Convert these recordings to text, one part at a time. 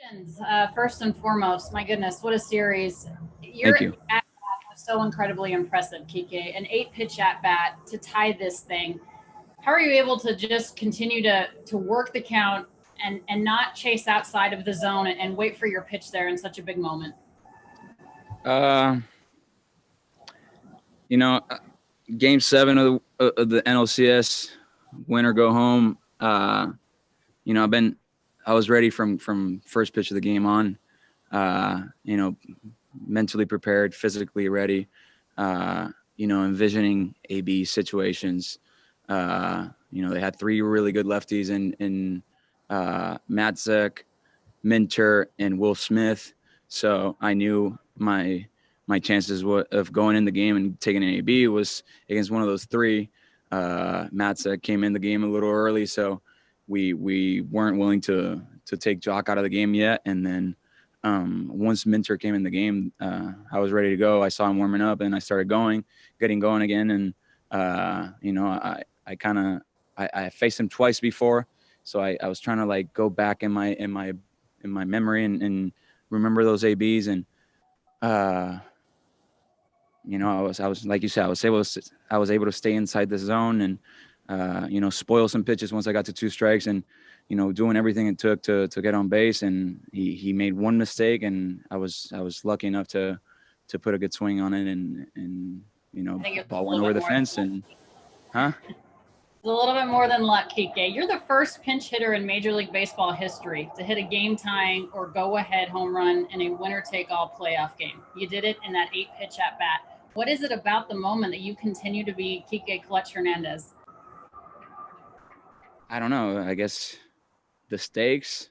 Congratulations, first and foremost. My goodness, what a series. Your Thank at you. bat was so incredibly impressive, Kike. An 8 pitch at bat to tie this thing. How are you able to just continue to work the count and not chase outside of the zone and wait for your pitch there in such a big moment? Uh, you know, Game 7 of the NLCS, win or go home. You know, I was ready from first pitch of the game on. You know, mentally prepared, physically ready. You know, envisioning AB situations. You know, they had three really good lefties in Matzek, Minter, and Will Smith. So I knew my chances of going in the game and taking an AB was against one of those three. Matzek came in the game a little early, so we weren't willing to take Jock out of the game yet. And then once Minter came in the game, I was ready to go. I saw him warming up, and I started getting going again. And you know, I faced him twice before, so I was trying to like go back in my memory and remember those ABs. And uh, you know, I was like you said, I was able to stay inside the zone and you know, spoil some pitches once I got to two strikes, and you know, doing everything it took to get on base. And he made one mistake, and I was lucky enough to put a good swing on it, and you I know, think it was ball a went little over bit the more than fence. And huh? a little bit more than luck, Kike. You're the first pinch hitter in Major League Baseball history to hit a game tying or go ahead home run in a winner take all playoff game. You did it in that 8 pitch at bat. What is it about the moment that you continue to be Kike Clutch Hernandez? I don't know. I guess the stakes,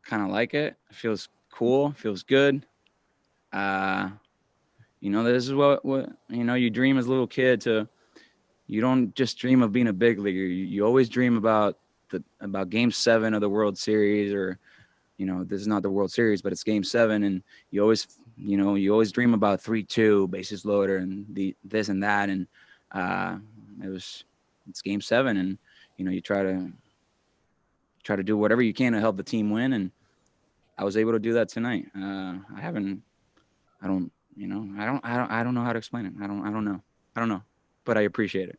kind of like it. It feels cool. Feels good. Uh, you know, this is what you know. You dream as a little kid to. You don't just dream of being a big leaguer. You always dream about Game 7 of the World Series, or you know, this is not the World Series, but it's Game 7, and you always dream about 3-2 bases loaded and the this and that. And uh, it's Game 7, and you know, you try to do whatever you can to help the team win. And I was able to do that tonight. I don't, you know, I don't know how to explain it. I don't know, but I appreciate it.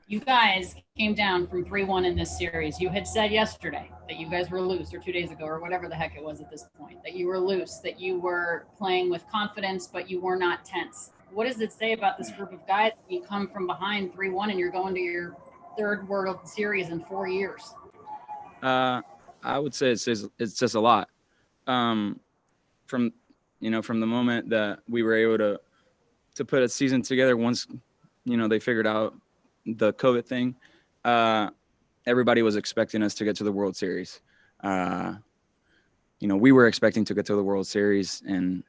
You guys came down from 3-1 in this series. You had said yesterday that you guys were loose, or 2 days ago, or whatever the heck it was at this point, that you were loose, that you were playing with confidence, but you were not tense. What does it say about this group of guys? You come from behind 3-1 and you're going to your third World Series in 4 years. Uh, I would say it says a lot. Um, from from the moment that we were able to put a season together, once they figured out the COVID thing. Uh, Everybody was expecting us to get to the World Series. Uh, we were expecting to get to the World Series, and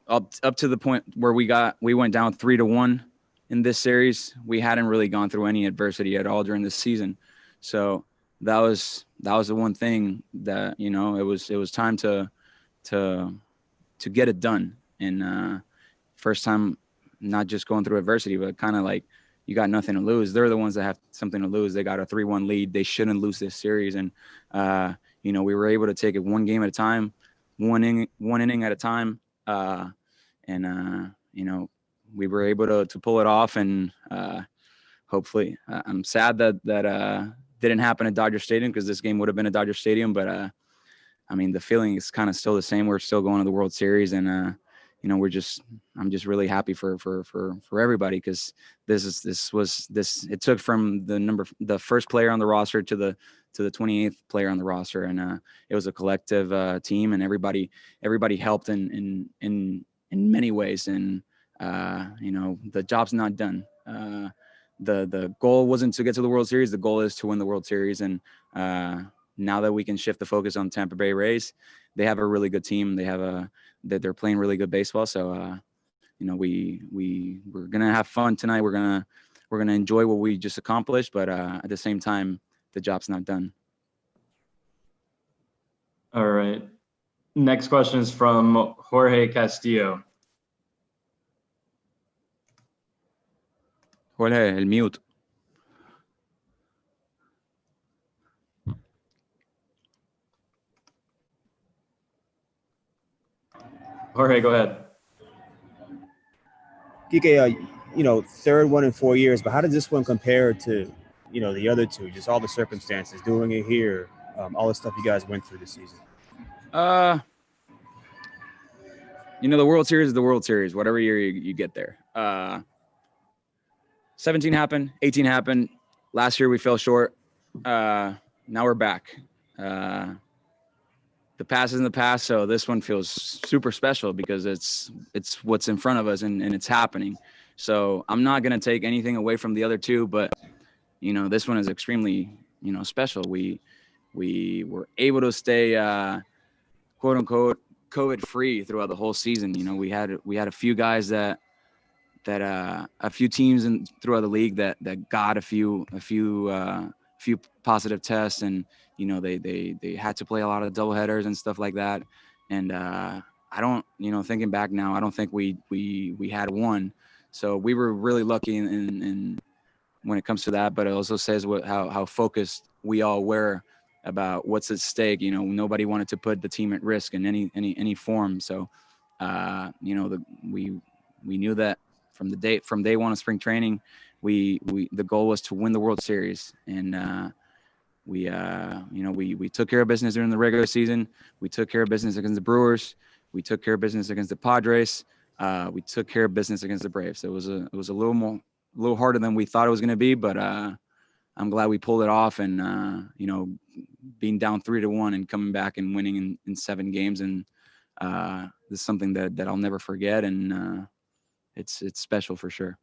up to the point where we went down 3-1 in this series. We hadn't really gone through any adversity at all during this season, so that was the one thing that it was time to get it done. And first time, not just going through adversity, but kind of like, you got nothing to lose. They're the ones that have something to lose. They got a 3-1 lead. They shouldn't lose this series. And we were able to take it one game at a time, one inning at a time. And we were able to pull it off. And hopefully, I'm sad that didn't happen at Dodger Stadium, because this game would have been at Dodger Stadium. But I mean, the feeling is kind of still the same. We're still going to the World Series, and I'm just really happy for everybody, because it took from the first player on the roster to the 28th player on the roster. And it was a collective team, and everybody helped in many ways. And the job's not done. The goal wasn't to get to the World Series. The goal is to win the World Series. And now that we can shift the focus on Tampa Bay Rays, they have a really good team. They're playing really good baseball. So we're gonna have fun tonight. We're gonna enjoy what we just accomplished. But at the same time, the job's not done. All right. Next question is from Jorge Castillo. Jorge, el mute. Jorge, go ahead. Kiké, third one in 4 years, but how does this one compare to, the other two? Just all the circumstances, doing it here, all the stuff you guys went through this season. The World Series is the World Series, whatever year you get there. 17 happened, 18 happened. Last year we fell short. Now we're back. The past is in the past, so this one feels super special because it's what's in front of us and it's happening. So I'm not going to take anything away from the other two, but, this one is extremely, special. We were able to stay, quote unquote, COVID free throughout the whole season. We had a few guys that a few teams throughout the league that got a few positive tests, and they had to play a lot of doubleheaders and stuff like that. And I don't, thinking back now, I don't think we had one. So we were really lucky in when it comes to that. But it also says how focused we all were about what's at stake. Nobody wanted to put the team at risk in any form. So we knew that from day one of spring training, the goal was to win the World Series. And we took care of business during the regular season. We took care of business against the Brewers. We took care of business against the Padres. We took care of business against the Braves. It was a little harder than we thought it was going to be, but I'm glad we pulled it off. And being down 3-1 and coming back and winning in 7 games, and this is something that I'll never forget. And it's special for sure.